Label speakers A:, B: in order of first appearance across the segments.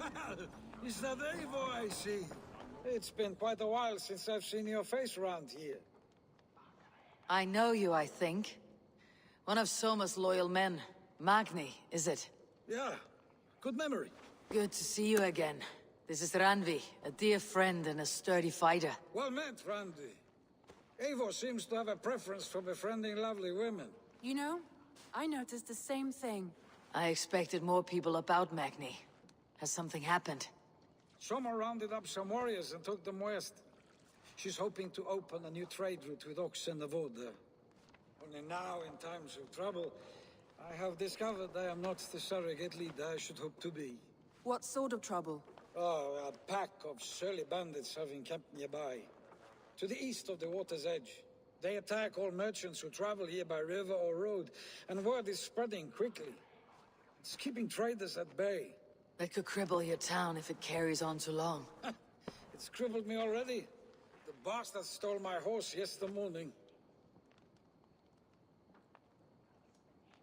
A: Well, is that Eivor I see? It's been quite a while since I've seen your face around here.
B: I know you, I think. One of Soma's loyal men. Magni, is it?
A: Yeah, good memory.
B: Good to see you again. This is Ranvi, a dear friend and a sturdy fighter.
A: Well met, Randy. Eivor seems to have a preference for befriending lovely women.
C: You know, I noticed the same thing.
B: I expected more people about Magni. Has something happened?
A: Soma rounded up some warriors and took them west. She's hoping to open a new trade route with Oxen of Order. Only now, in times of trouble, I have discovered I am not the surrogate leader I should hope to be.
C: What sort of trouble?
A: Oh, a pack of surly bandits have encamped nearby. To the east of the water's edge. They attack all merchants who travel here by river or road, and word is spreading quickly. It's keeping traders at bay.
B: That could cripple your town if it carries on too long.
A: It's crippled me already. The bastard stole my horse yesterday morning.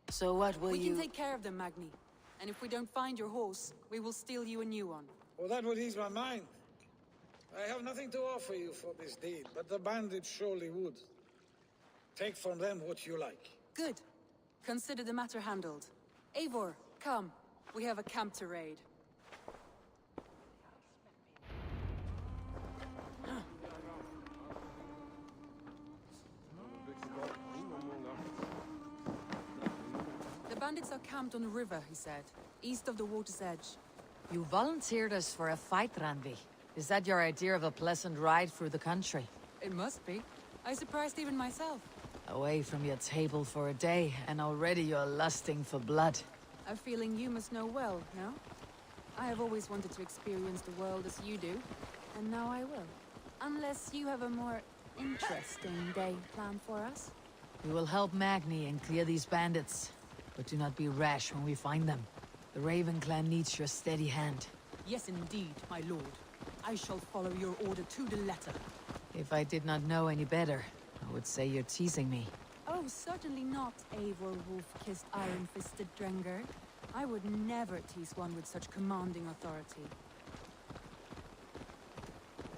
B: So what will
C: We
B: you...
C: can take care of them, Magni. And if we don't find your horse, we will steal you a new one.
A: Well, that would ease my mind. I have nothing to offer you for this deed, but the bandits surely would. Take from them what you like.
C: Good. Consider the matter handled. Eivor, come. We have a camp to raid. The bandits are camped on the river, he said, east of the water's edge.
B: You volunteered us for a fight, Ranvi. Is that your idea of a pleasant ride through the country?
C: It must be. I surprised even myself.
B: Away from your table for a day, and already you're lusting for blood.
C: A feeling you must know well, no? I have always wanted to experience the world as you do, and now I will. Unless you have a more interesting day planned for us.
B: We will help Magni and clear these bandits. But do not be rash when we find them. The Raven clan needs your steady hand.
C: Yes, indeed, my lord. I shall follow your order to the letter.
B: If I did not know any better, I would say you're teasing me.
C: Oh, certainly not, Eivor wolf-kissed iron-fisted Drenger. I would never tease one with such commanding authority.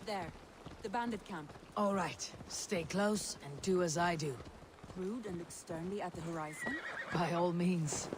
C: There, the bandit camp.
B: All right, stay close and do as I do.
C: Rude and look sternly at the horizon.
B: By all means.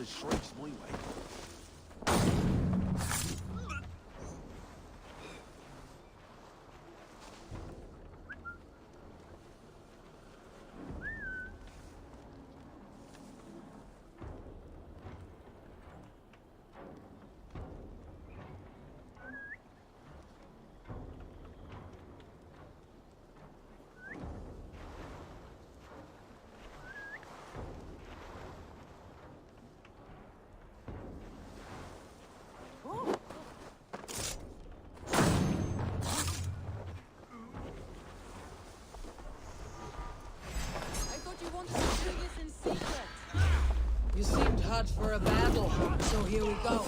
D: some shrieks my way.
B: You seemed hot for a battle, so here we go.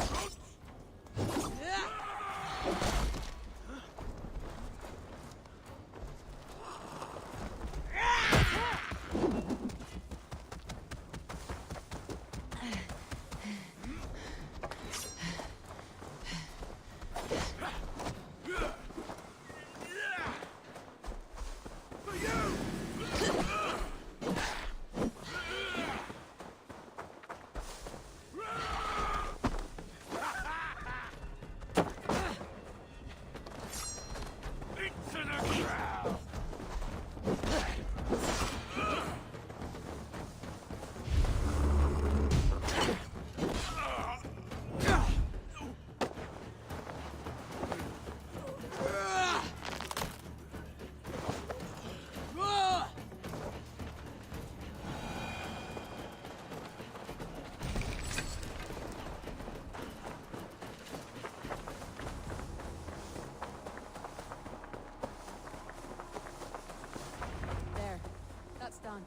C: Done.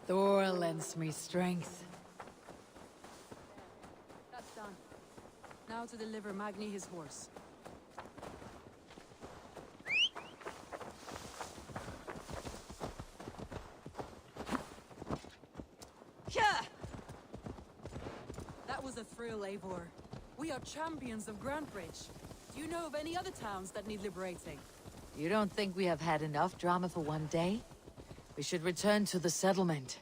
B: Thor lends me strength.
C: That's done. Now to deliver Magni his horse. That was a thrill, Eivor. We are champions of Grantbridge. Do you know of any other towns that need liberating?
B: You don't think we have had enough drama for one day? We should return to the settlement.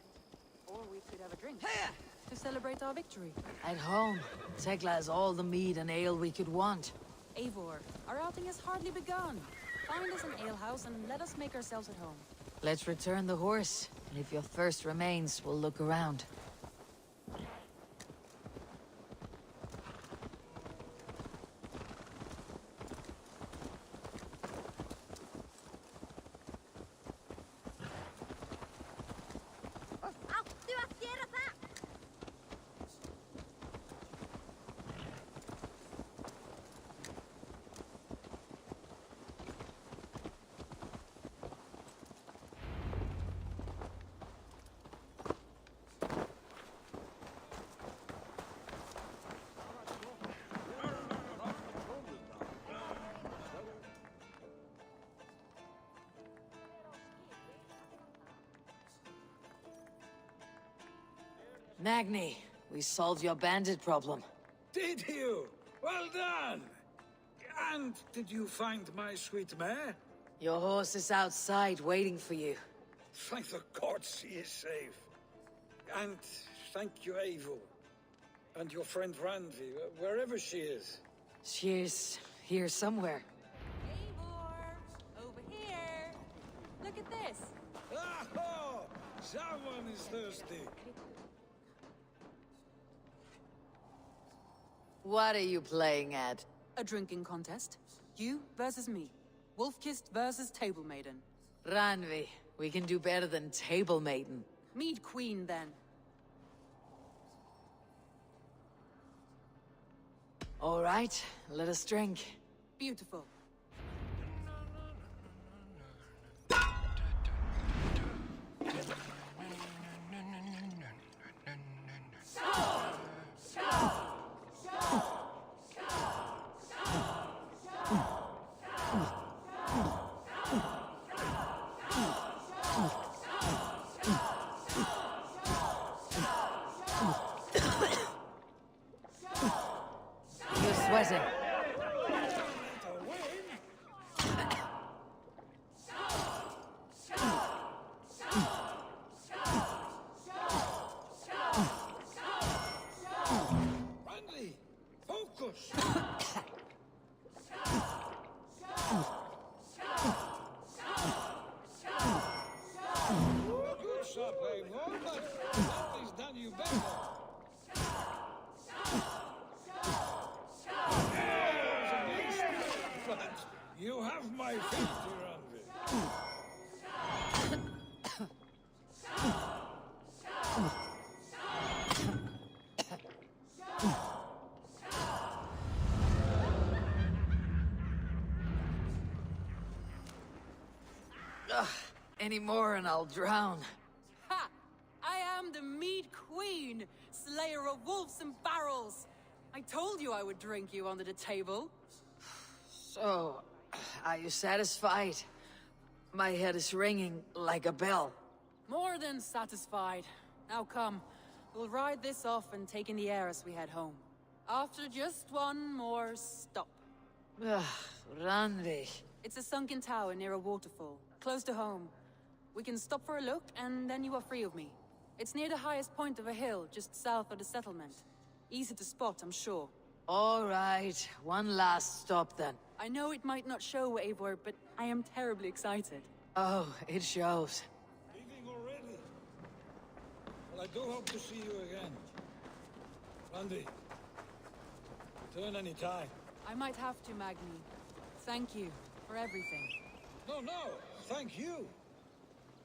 C: Or we could have a drink to celebrate our victory.
B: At home, Tekla has all the mead and ale we could want.
C: Eivor, our outing has hardly begun. Find us an alehouse and let us make ourselves at home.
B: Let's return the horse, and if your thirst remains, we'll look around. Magni, we solved your bandit problem.
A: Did you? Well done! And did you find my sweet mare?
B: Your horse is outside waiting for you.
A: Thank the gods she is safe. And thank you, Eivor. And your friend Randvi, wherever she is.
B: She's here somewhere.
C: Eivor! Over here! Look at this!
A: Oh! Someone is thirsty.
B: What are you playing at?
C: A drinking contest. You versus me. Wolf-kissed versus Table Maiden.
B: Ranvi, we can do better than Table Maiden.
C: Mead Queen, then.
B: All right, let us drink.
C: Beautiful.
B: assassin.
A: Randy, focus! Good shot, Waymore, but nothing's done you better. But you have my 50, Randy.
B: Any more and I'll drown.
C: Ha! I am the Mead Queen, slayer of wolves and barrels. I told you I would drink you under the table.
B: So, are you satisfied? My head is ringing like a bell.
C: More than satisfied. Now come, we'll ride this off and take in the air as we head home. After just one more stop.
B: Randy.
C: It's a sunken tower near a waterfall, close to home. We can stop for a look, and then you are free of me. It's near the highest point of a hill, just south of the settlement. Easy to spot, I'm sure.
B: All right, one last stop then.
C: I know it might not show, Eivor, but I am terribly excited.
B: Oh, it shows.
A: Leaving already? Well, I do hope to see you again. Randy, return any time.
C: I might have to, Magni. Thank you for everything.
A: No, thank you.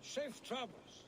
A: Safe travels.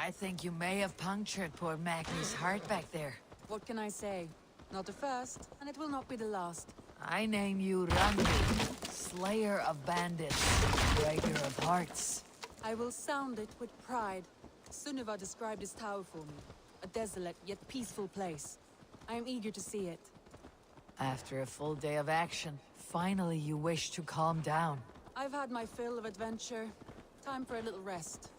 B: I think you may have punctured poor Magni's heart back there.
C: What can I say? Not the first, and it will not be the last.
B: I name you Rangi, slayer of bandits, breaker of hearts.
C: I will sound it with pride. Sunniva described this tower for me. A desolate yet peaceful place. I am eager to see it.
B: After a full day of action, finally you wish to calm down.
C: I've had my fill of adventure. Time for a little rest.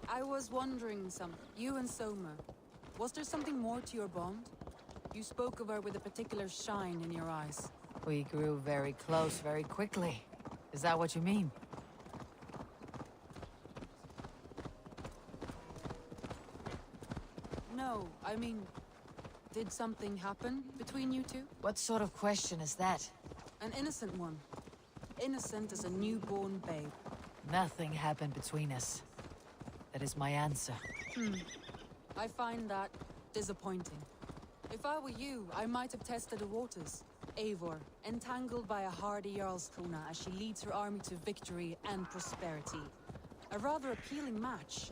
C: I was wondering something. You and Soma. Was there something more to your bond? You spoke of her with a particular shine in your eyes.
B: We grew very close very quickly. Is that what you mean?
C: No, I mean... Did something happen between you two?
B: What sort of question is that?
C: An innocent one. Innocent as a newborn babe.
B: Nothing happened between us. That is my answer.
C: I find that disappointing. If I were you, I might have tested the waters. Eivor, entangled by a hardy Jarlskona as she leads her army to victory and prosperity. A rather appealing match.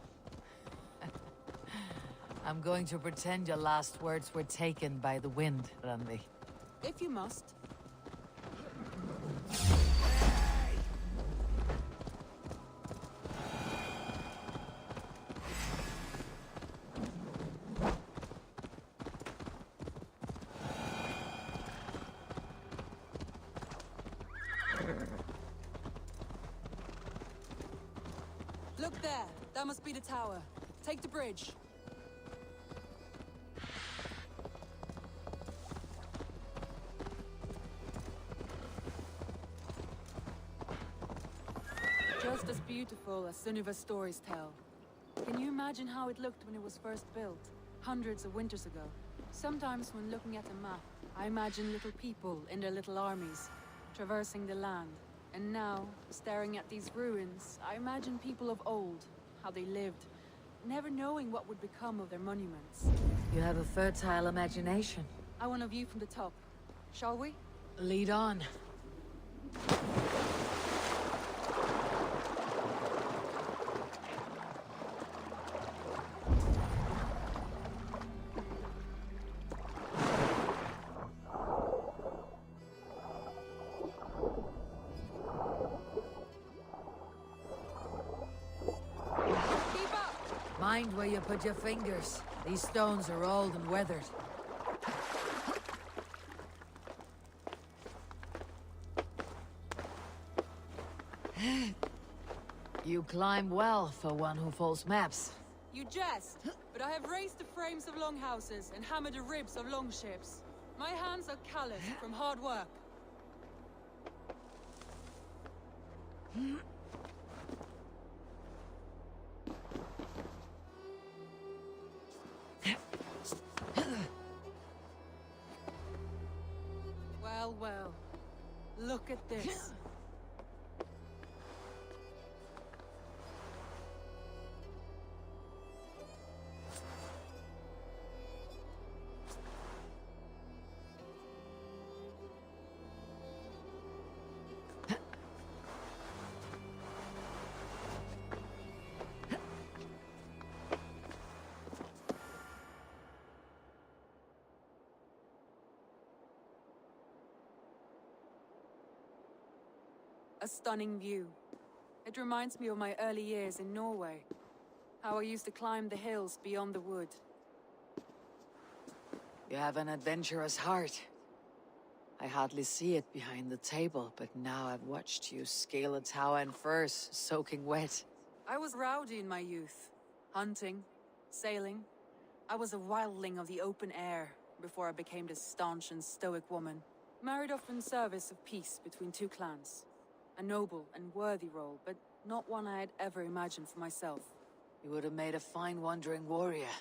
B: I'm going to pretend your last words were taken by the wind, Randi.
C: If you must. Look there! That must be the tower. Take the bridge. Just as beautiful as Sunniva's stories tell. Can you imagine how it looked when it was first built, hundreds of winters ago? Sometimes when looking at a map, I imagine little people in their little armies, traversing the land. And now, staring at these ruins, I imagine people of old, how they lived, never knowing what would become of their monuments.
B: You have a fertile imagination.
C: I want a view from the top. Shall we?
B: Lead on. Mind where you put your fingers. These stones are old and weathered. You climb well for one who folds maps.
C: You jest, but I have raised the frames of longhouses and hammered the ribs of longships. My hands are calloused from hard work. Well, well. Look at this. A stunning view. It reminds me of my early years in Norway. How I used to climb the hills beyond the wood.
B: You have an adventurous heart. I hardly see it behind the table, but now I've watched you scale a tower in furs, soaking wet.
C: I was rowdy in my youth. Hunting, sailing. I was a wildling of the open air before I became this staunch and stoic woman. Married off in service of peace between two clans. A noble and worthy role, but not one I had ever imagined for myself.
B: You would have made a fine wandering warrior,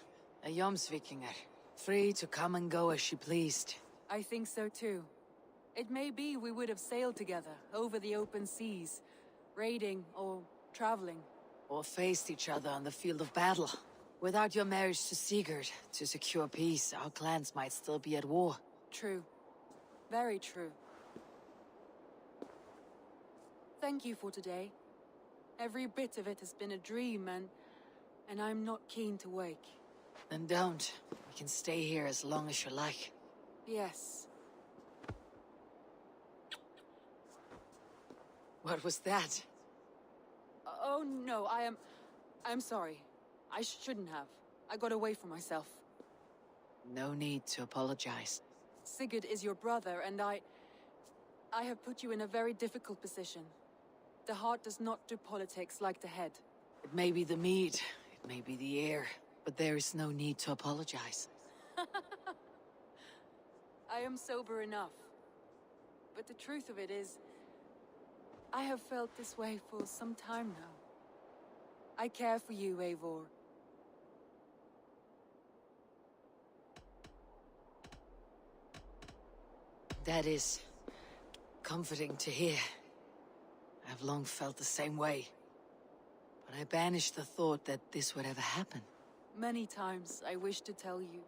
B: a Jomsvikinger, free to come and go as she pleased.
C: I think so too. It may be we would have sailed together over the open seas, raiding or traveling.
B: Or faced each other on the field of battle. Without your marriage to Sigurd, to secure peace, our clans might still be at war.
C: True. Very true. Thank you for today. Every bit of it has been a dream, and I'm not keen to wake.
B: Then don't. We can stay here as long as you like.
C: Yes.
B: What was that?
C: Oh no, I'm sorry. I shouldn't have. I got away from myself.
B: No need to apologize.
C: Sigurd is your brother, and I have put you in a very difficult position. The heart does not do politics like the head.
B: It may be the mead, it may be the air, but there is no need to apologize.
C: I am sober enough. But the truth of it is, I have felt this way for some time now. I care for you, Eivor.
B: That is comforting to hear. I've long felt the same way. But I banished the thought that this would ever happen.
C: Many times I wished to tell you.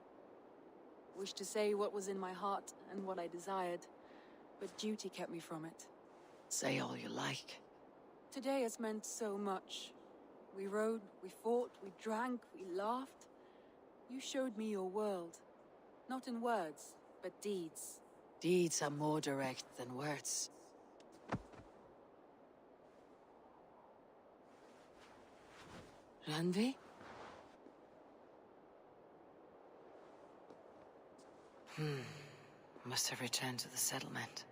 C: Wished to say what was in my heart and what I desired. But duty kept me from it.
B: Say all you like.
C: Today has meant so much. We rode, we fought, we drank, we laughed. You showed me your world. Not in words, but deeds.
B: Deeds are more direct than words. Randvi? Must have returned to the settlement.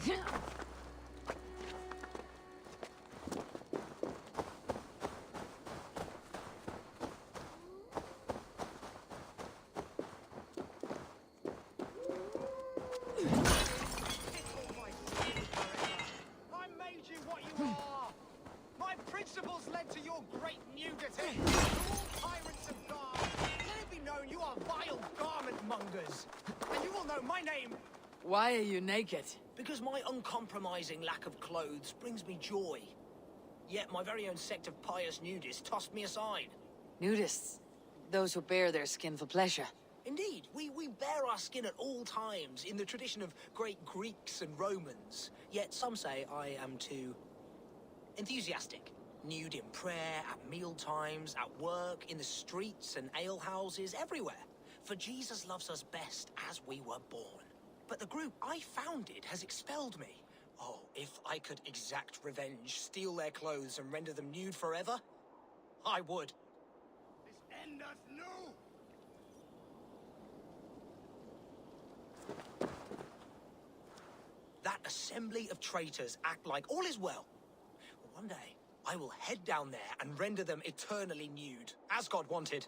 D: I made you what you are. My principles led to your great nudity. You're all tyrants of God. Let it be known you are vile garment mongers. And you will know my name.
B: Why are you naked?
D: Because my uncompromising lack of clothes brings me joy. Yet my very own sect of pious nudists tossed me aside.
B: Nudists. Those who bare their skin for pleasure.
D: Indeed, we bare our skin at all times in the tradition of great Greeks and Romans. Yet some say I am too enthusiastic. Nude in prayer, at meal times, at work, in the streets and alehouses, everywhere. For Jesus loves us best as we were born. But the group I founded has expelled me. Oh, if I could exact revenge, steal their clothes and render them nude forever, I would. This end us new! That assembly of traitors act like all is well. One day, I will head down there and render them eternally nude, as God wanted.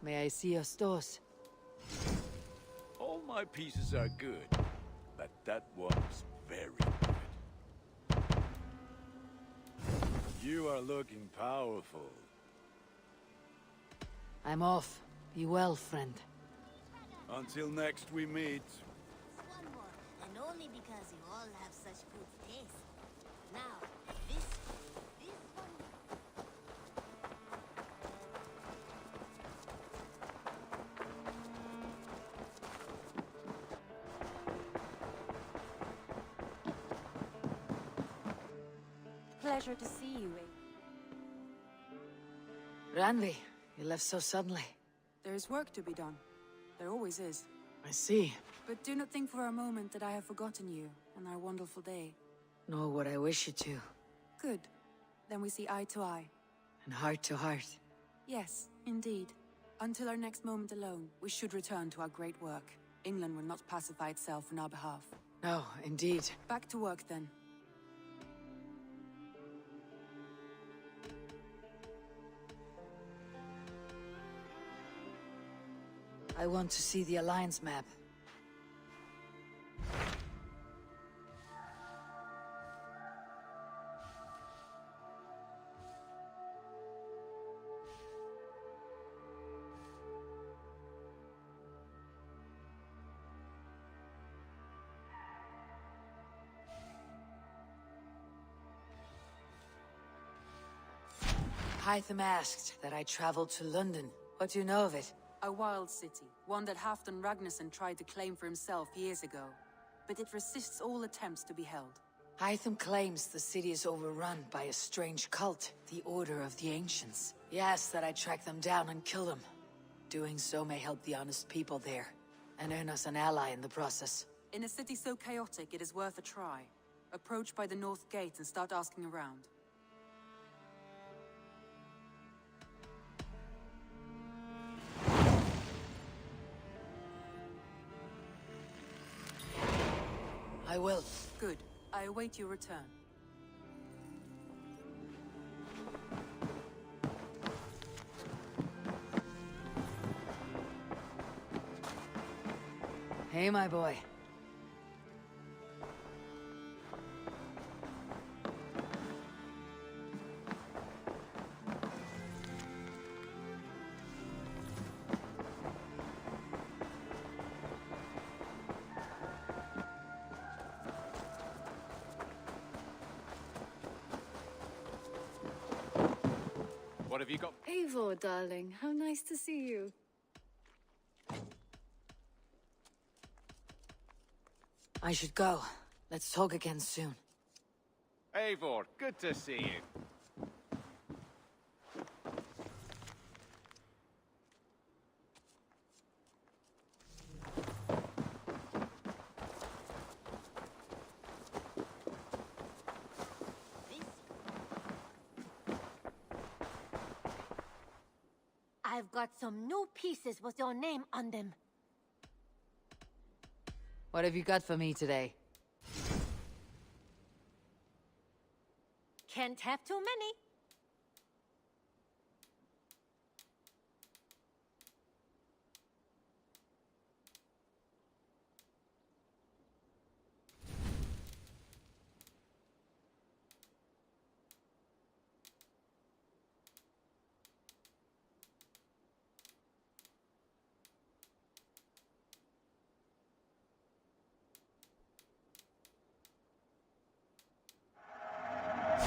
B: May I see your stores?
E: All my pieces are good, but that one's very good. You are looking powerful.
B: I'm off. Be well, friend.
E: Until next we meet.
F: One more, and only because you all have such good taste. Now, this one.
C: Pleasure to see you,
B: Ranvi, you left so suddenly.
C: There's work to be done. There always is.
B: I see.
C: But do not think for a moment that I have forgotten you and our wonderful day.
B: Nor would I wish you to.
C: Good. Then we see eye to eye.
B: And heart to heart.
C: Yes, indeed. Until our next moment alone, we should return to our great work. England will not pacify itself on our behalf.
B: No, indeed.
C: Back to work then.
B: I want to see the Alliance map. Hytham asked that I travel to London. What do you know of it?
C: A wild city, one that Halfdan Ragnarsson tried to claim for himself years ago. But it resists all attempts to be held.
B: Hytham claims the city is overrun by a strange cult, the Order of the Ancients. He asks that I track them down and kill them. Doing so may help the honest people there, and earn us an ally in the process.
C: In a city so chaotic, it is worth a try. Approach by the North Gate and start asking around.
B: I will.
C: Good. I await your return.
B: Hey, my boy.
E: What have you got?
G: Eivor, darling, how nice to see you.
B: I should go. Let's talk again soon.
E: Eivor, good to see you.
F: I've got some new pieces with your name on them.
B: What have you got for me today?
F: Can't have too many.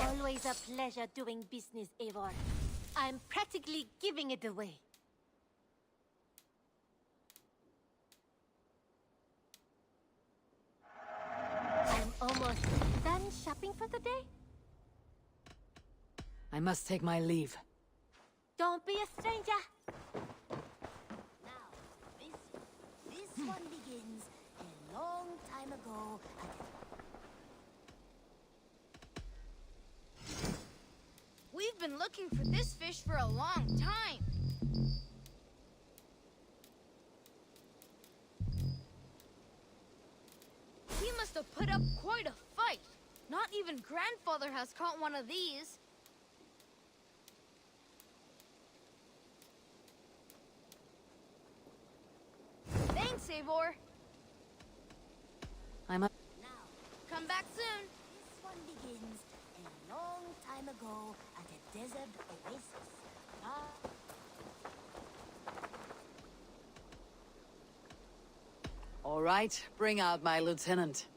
F: Always a pleasure doing business, Eivor. I'm practically giving it away. I'm almost done shopping for the day.
B: I must take my leave.
F: Don't be a stranger. Now, this one begins a long time ago at
H: We've been looking for this fish for a long time. He must have put up quite a fight. Not even grandfather has caught one of these. Eivor.
B: I'm a...
F: Now,
H: Come back soon.
F: this one begins a long time ago at a desert oasis.
B: All right, bring out my lieutenant.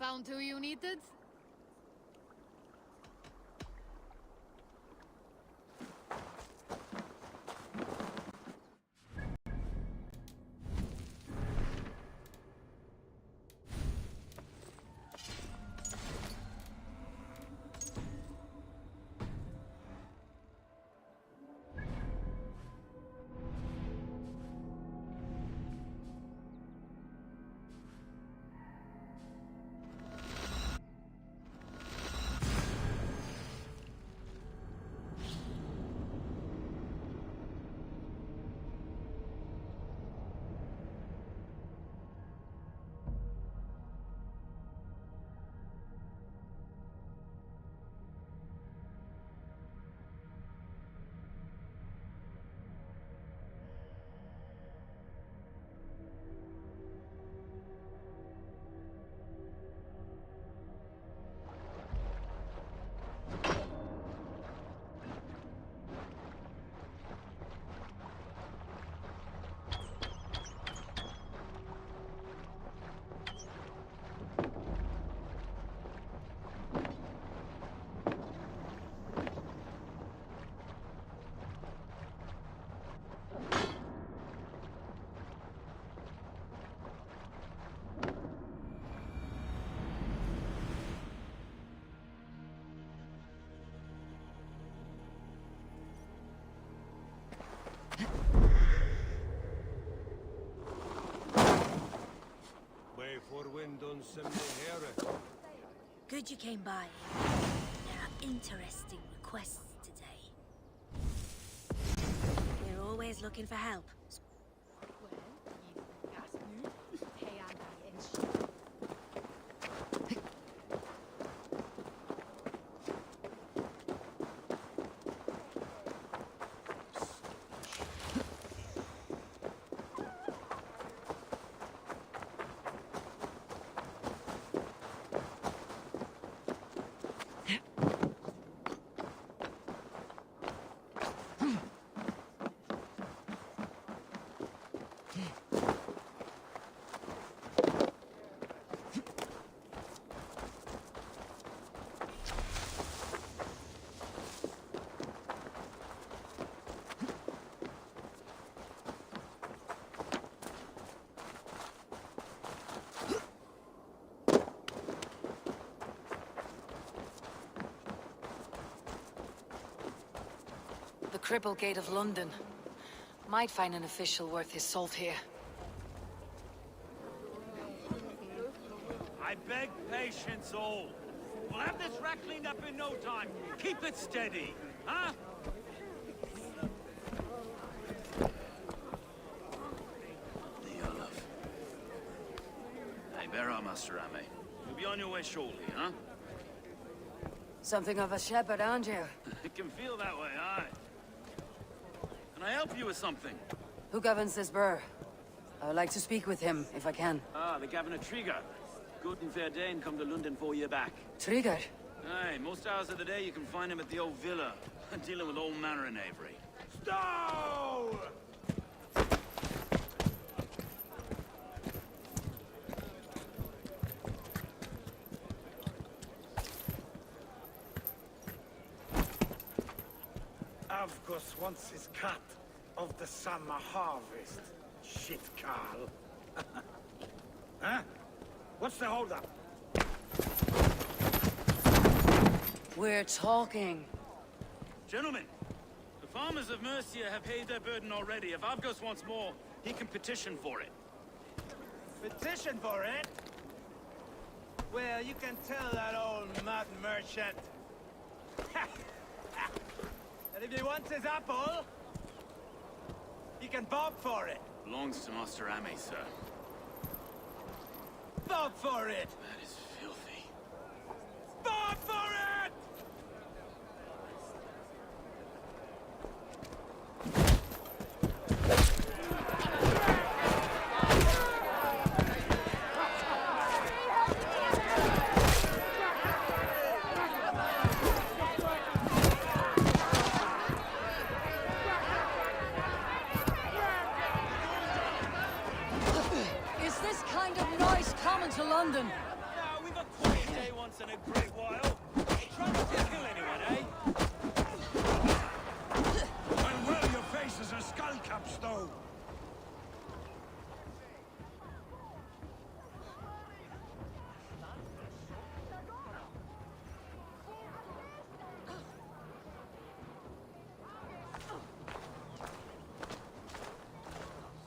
G: Found who you needed?
F: Good you came by. There are interesting requests today. We're always looking for help.
B: Cripplegate of London. Might find an official worth his salt here.
I: I beg patience, all. We'll have this rat cleaned up in no time. Keep it steady, huh? There you are, love. Hey, bear up, Master Ame. You'll be on your way shortly, huh?
B: Something of a shepherd, aren't you?
I: It can feel that way, aye. Can I help you with something?
B: Who governs this burr? I would like to speak with him, if I can.
I: Ah, the Governor Trigger. Good and fair Dane come to London 4 years back.
B: Trigger?
I: Aye, most hours of the day you can find him at the old villa, dealing with all manner in Avery. Stow!
A: Avgus wants his cut of the summer harvest. Shit, Carl. Huh? What's the holdup?
B: We're talking.
I: Gentlemen, the farmers of Mercia have paid their burden already. If Avgus wants more, he can petition for it.
J: Petition for it? Well, you can tell that old mud merchant. And if he wants his apple, he can bob for it.
I: Belongs to Master Ame, sir.
J: Bob for it!
I: That is filthy.
J: Bob for it!
B: Is this kind of noise common to London?
I: Now, we've a quiet day once in a great while. Try not to kill anyone, eh?
A: Well, your face is a skull cap, Stowe.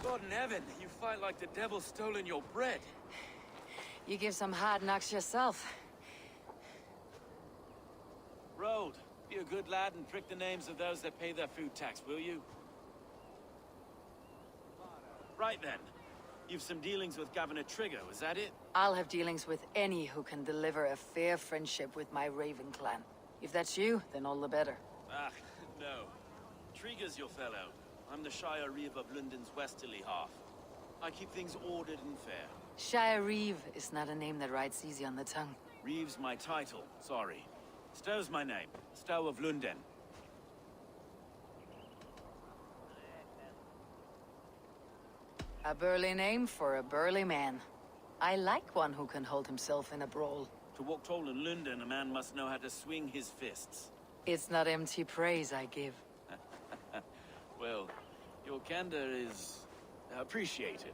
I: God in heaven, you fight like the devil's stolen your bread.
B: You give some hard knocks yourself.
I: Road, be a good lad and prick the names of those that pay their food tax, will you? Right then. You've some dealings with Governor Trigger, was that it?
B: I'll have dealings with any who can deliver a fair friendship with my Raven clan. If that's you, then all the better.
I: Ah, no. Trigger's your fellow. I'm the Shire Reeve of London's westerly half. I keep things ordered and fair.
B: Shire Reeve is not a name that rides easy on the tongue.
I: Reeve's my title, sorry. Stow's my name. Stow of London.
B: A burly name for a burly man. I like one who can hold himself in a brawl.
I: To walk tall in London, a man must know how to swing his fists.
B: It's not empty praise I give.
I: Well, your candor is appreciated.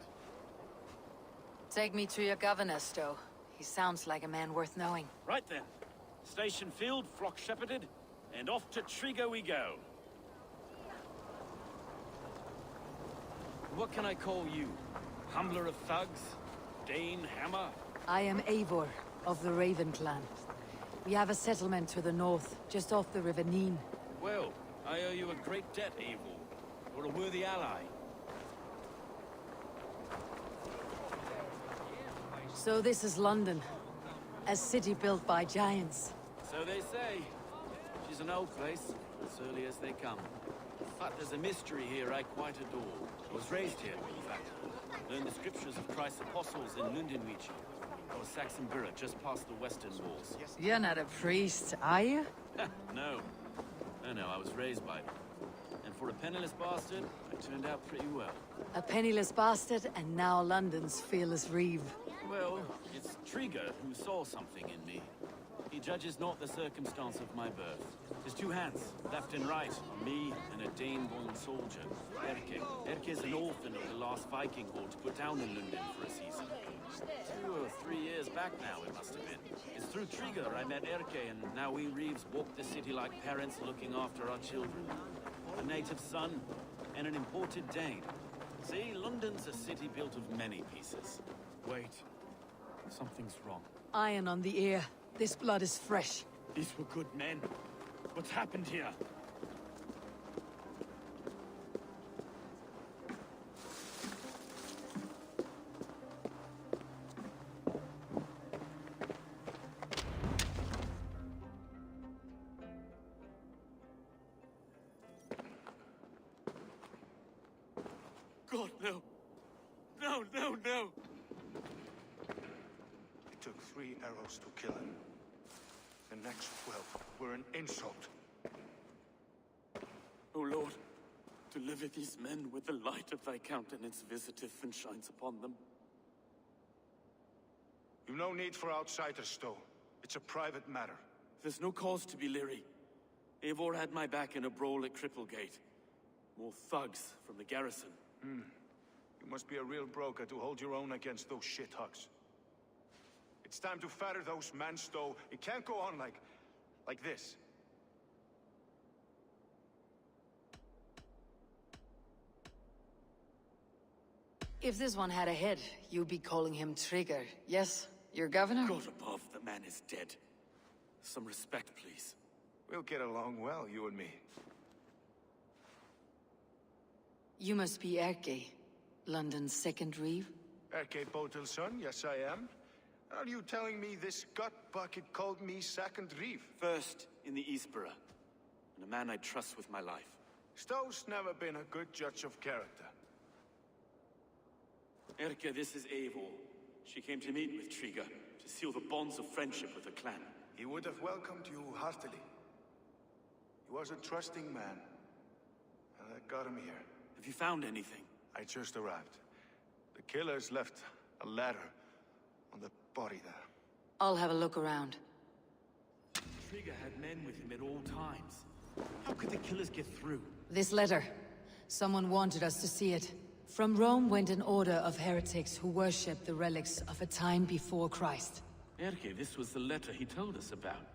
B: Take me to your governor, Stowe. He sounds like a man worth knowing.
I: Right then. Station filled, flock shepherded, and off to Trigger we go. What can I call you? Humbler of thugs? Dane Hammer?
B: I am Eivor, of the Raven clan. We have a settlement to the north, just off the River Neen.
I: Well, I owe you a great debt, Eivor. You're a worthy ally.
B: So this is London. A city built by giants.
I: So they say. She's an old place, as early as they come. But there's a mystery here I quite adore. I was raised here, in fact. Learned the scriptures of Christ's apostles in London region. I was Saxon Borough, just past the western walls.
B: You're not a priest, are you?
I: No. No, I was raised by them. And for a penniless bastard, I turned out pretty well.
B: A penniless bastard, and now London's fearless Reeve.
I: Well, it's Trigger who saw something in me. He judges not the circumstance of my birth. His two hands, left and right, on me and a Dane-born soldier, Erke. Erke's an orphan of the last Viking horde put down in London for a season. 2 or 3 years back now, it must have been. It's through Trigger I met Erke, and now we Reeves walk the city like parents looking after our children. a native son, and an imported Dane. See, London's a city built of many pieces.
K: Wait. Something's wrong.
B: Iron on the ear. This blood is fresh.
K: These were good men. What's happened here? God, no. No, no, no!
L: It took 3 arrows to kill him. The next 12 were an insult.
K: O Lord, deliver these men with the light of thy countenance visiteth and shines upon them.
L: You've no need for outsiders, though. It's a private matter.
K: There's no cause to be leery. Eivor had my back in a brawl at Cripplegate. More thugs from the garrison.
L: You must be a real broker to hold your own against those shithugs. It's time to fetter those men, Stowe. It can't go on like this.
B: If this one had a head, you'd be calling him Trigger, yes? Your governor?
K: God above, the man is dead. Some respect, please.
L: We'll get along well, you and me.
B: You must be Erke, London's second reeve?
L: Erke Botel's son, yes I am. Are you telling me this gut bucket called me second reeve?
K: First in the Eastborough, and a man I trust with my life.
L: Stowe's never been a good judge of character.
K: Erke, this is Eivor. She came to meet with Trigger, to seal the bonds of friendship with the clan.
L: He would have welcomed you heartily. He was a trusting man, and I got him here.
K: Have you found anything?
L: I just arrived. The killers left a ladder on the body there.
B: I'll have a look around.
K: Trigger had men with him at all times. How could the killers get through?
B: This letter. Someone wanted us to see it. From Rome went an order of heretics who worshipped the relics of a time before Christ.
K: Erke, this was the letter he told us about.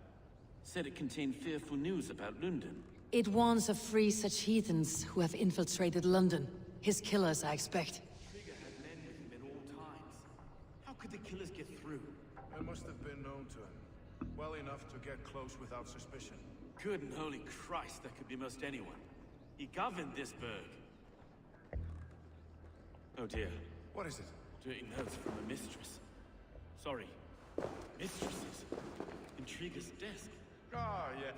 K: Said it contained fearful news about London.
B: It warns of 3 such heathens who have infiltrated London. His killers, I expect.
K: Trigger had men with him at all times. How could the killers get through?
L: I must have been known to him. Well enough to get close without suspicion.
K: Good and holy Christ, that could be most anyone. He governed this burg. Oh dear.
L: What is it?
K: Dirty notes from a mistress. Sorry. Mistresses. In Trigger's desk.
L: Ah, yeah.